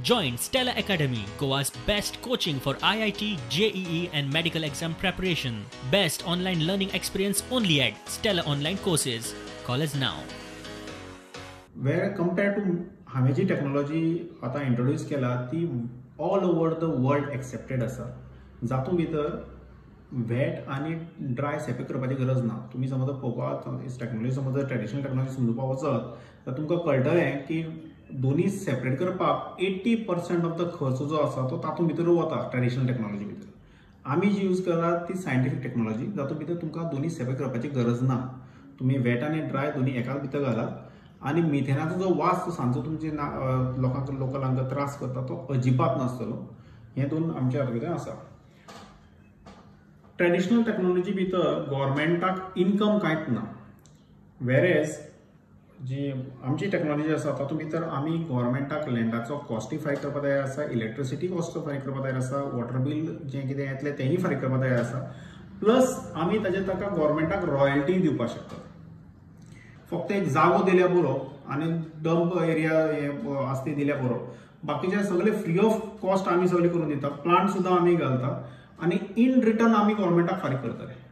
Join Stella Academy, Goa's best coaching for IIT, JEE and medical exam preparation. Best online learning experience only at Stella Online Courses. Call us now. Where compared to हांवें जी technology आता introduce केला ती all over the world accepted आसा. जातून भितर wait आनी dry separate करपाची गरज ना. तुम्ही समज पळोवपाक टेक्नॉलॉजी समज ट्रेडिशनल टेक्नॉलॉजी समजूपाक वचत तर तुमकां कळटलें की दोन्ही सेपरेट करपाक 80% ऑफ द खर्च जो आसा तो तातूंत भितर वता ट्रेडिशनल टेक्नॉलॉजी भितर. आमी जी यूज करतात ती सायंटिफिक टेक्नॉलॉजी जातून भितर तुमकां दोन्ही सेपरेट करपाची गरज ना. तुम्ही वेट आनी ड्राय दोन्ही एकाच भितर घालात आणि मिथेनाचो जो वास तो सांजो तुमचे लोकलांक त्रास करता तो अजिबात नासतलो. हे दोन आमच्या हाता भितर आसा. ट्रेडिशनल टेक्नॉलॉजी भितर गव्हर्मेंटाक इनकम कांयच ना. वेरेज जी आमची टेक्नॉलॉजी आसा तातूंत भितर आमी गव्हर्मेंटाक लँडाचो कॉस्टूय फारीक करपाक तयार आसा, इलेक्ट्रिसिटी कॉस्ट फारीक करपाक तयार आसा, वॉटर बील जें कितें येतलें तेंय फारीक करपाक तयार आसा. प्लस आमी ताका गव्हर्मेंटाक रॉयल्टी दिवपाक शकतात. फक्त एक जागो दिल्या पुरो आनी डंप एरिया आसता दिल्या पुरो. बाकीचे सगळे फ्री ऑफ कॉस्ट आमी सगळे करून दिता. प्लांट सुद्दां आमी घालता आणि इन रिटर्न आमी गव्हर्मेंटाक फारीक करतले.